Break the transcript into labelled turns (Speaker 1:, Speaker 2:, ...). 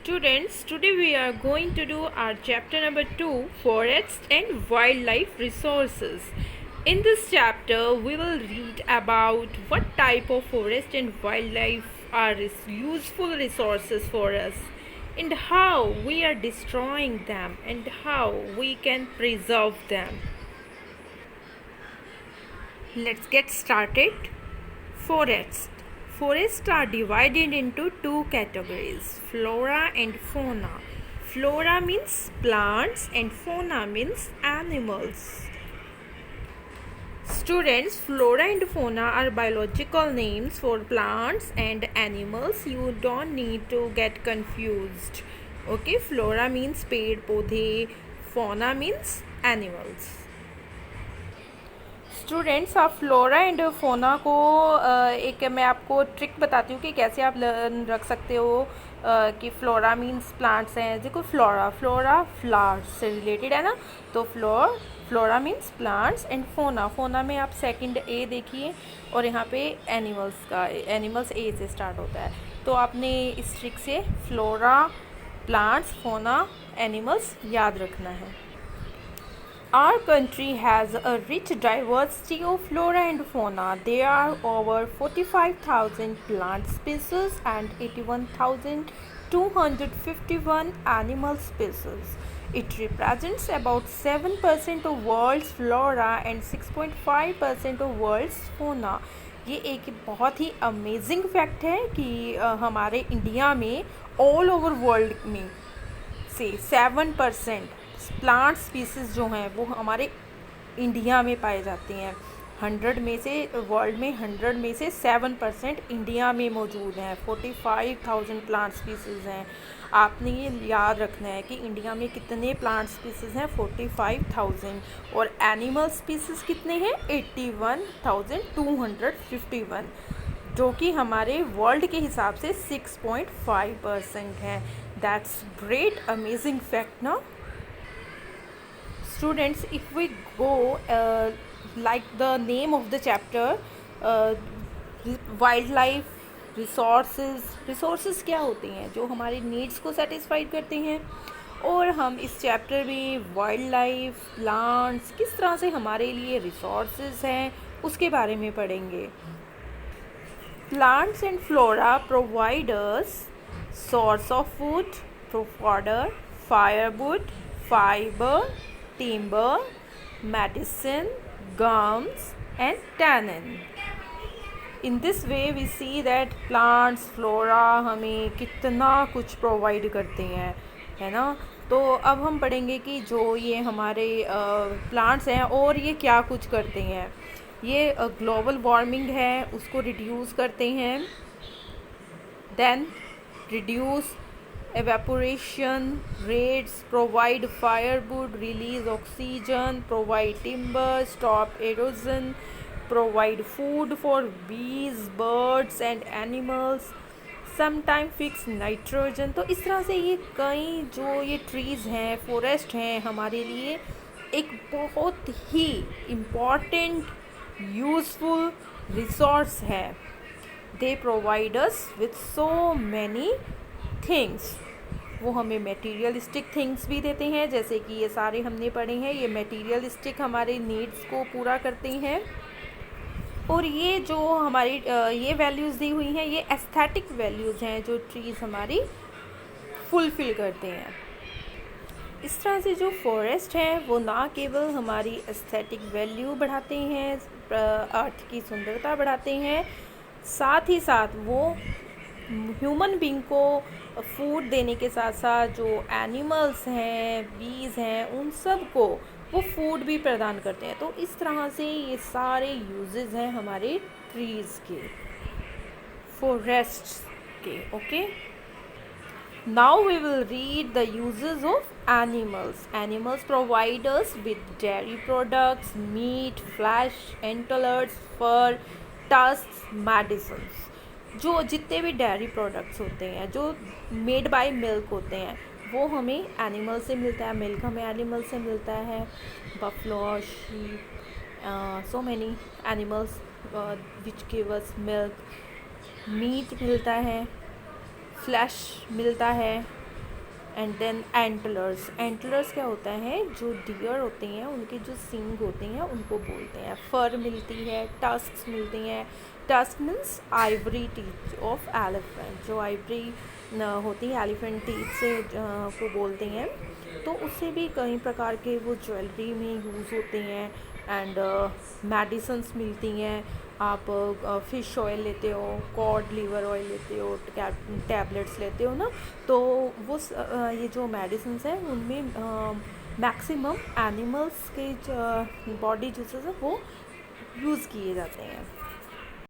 Speaker 1: Students, today we are going to do our chapter number 2, Forests and Wildlife Resources. In this chapter, we will read about what type of forest and wildlife are useful resources for us, and how we are destroying them, and how we can preserve them. Let's get started. Forests. Forests are divided into two categories, flora and fauna. Flora means plants and fauna means animals. Students, flora and fauna are biological names for plants and animals. You don't need to get confused. Okay, flora means पेड़ पौधे, fauna means animals. Students, आप flora and fauna को एक मैं आपको trick बताती हूँ कि कैसे आप रख सकते हो कि फ्लोरा मीन्स प्लांट्स हैं। देखो, फ्लोरा फ्लावर्स से रिलेटेड है ना, तो flora means plants and fauna में आप सेकंड ए देखिए और यहाँ पे एनिमल्स ए से स्टार्ट होता है। तो आपने इस ट्रिक से फ्लोरा, प्लांट्स, फोना, एनिमल्स याद रखना है। Our country has a rich diversity of flora and fauna. There are over 45,000 plant species and 81,251 animal species. It represents about 7% of world's flora and 6.5% of world's fauna. ये एक बहुत ही amazing fact है कि हमारे India में all over world में से 7% plant species जो हैं वो हमारे इंडिया में पाए जाते हैं। 100 में से वर्ल्ड में 100 में से 7% इंडिया में मौजूद हैं। 45,000 प्लांट स्पीसीज़ हैं। आपने ये याद रखना है कि इंडिया में कितने प्लांट स्पीसीज़ हैं, 45,000, और एनिमल स्पीसीज़ कितने हैं, 81,251, जो कि हमारे वर्ल्ड के हिसाब से 6.5% हैं। दैट्स ग्रेट अमेजिंग फैक्ट ना। Students, if we go like the name of the chapter, wildlife resources क्या होते हैं, जो हमारी नीड्स को सेटिस्फाइड करते हैं। और हम इस चैप्टर में वाइल्ड लाइफ, प्लांट्स किस तरह से हमारे लिए रिसोर्सेज हैं उसके बारे में पढ़ेंगे। Plants and flora provide us source of food, fodder, firewood, fiber, timber, medicine, gums and tannin. In this way we see that plants, flora हमें कितना कुछ प्रोवाइड करते हैं, है ना। तो अब हम पढ़ेंगे कि जो ये हमारे प्लांट्स हैं और ये क्या कुछ करते हैं। ये ग्लोबल वार्मिंग है उसको रिड्यूस करते हैं, then reduce evaporation rates, provide firewood, release oxygen, provide timber, stop erosion, provide food for bees, birds and animals, sometimes fix nitrogen। तो इस तरह से ये कई जो ये ट्रीज़ हैं, फॉरेस्ट हैं, हमारे लिए एक बहुत ही इम्पॉर्टेंट यूज़फुल रिसोर्स है। They provide us with so many things। वो हमें मटेरियलिस्टिक थिंग्स भी देते हैं, जैसे कि ये सारे हमने पढ़े हैं, ये मटेरियलिस्टिक हमारे नीड्स को पूरा करते हैं। और ये जो हमारी ये वैल्यूज़ दी हुई हैं, ये एस्थेटिक वैल्यूज़ हैं जो ट्रीज़ हमारी फुलफ़िल करते हैं। इस तरह से जो फॉरेस्ट हैं वो ना केवल हमारी एस्थेटिक वैल्यू बढ़ाते हैं, अर्थ की सुंदरता बढ़ाते हैं, साथ ही साथ वो ह्यूमन बीइंग को फूड देने के साथ साथ जो एनिमल्स हैं, बीज हैं, उन सब को वो फूड भी प्रदान करते हैं। तो इस तरह से ये सारे यूजेस हैं हमारे ट्रीज़ के, फॉरेस्ट्स के। Okay, now we will read the uses of animals. Animals provide us with dairy products, meat, flesh, antlers, fur, tusk, medicines. जो जितने भी डेयरी प्रोडक्ट्स होते हैं जो मेड बाय मिल्क होते हैं वो हमें एनिमल से मिलता है। मिल्क हमें एनिमल से मिलता है, buffalo, sheep, so many animals which give us milk. Meat मिलता है, फ्लैश मिलता है, एंड देन एंटलर्स। एंटलर्स क्या होता है, जो डियर होते हैं उनके जो सींग होते हैं उनको बोलते हैं। फर मिलती है, टस्क्स मिलती हैं। Tusk means Ivory teeth of elephant, जो आइवरी होती है एलिफेंट टीथ से को बोलते हैं। तो उससे भी कई प्रकार के वो ज्वेलरी में यूज़ होते हैं। एंड मेडिसिन्स मिलती हैं। आप फ़िश ऑयल लेते हो, कॉड लिवर ऑयल लेते हो, टैबलेट्स लेते हो ना, तो वो ये जो मेडिसिन्स हैं उनमें मैक्सिमम एनिमल्स के बॉडी जूसेस हैं वो यूज़ किए जाते हैं।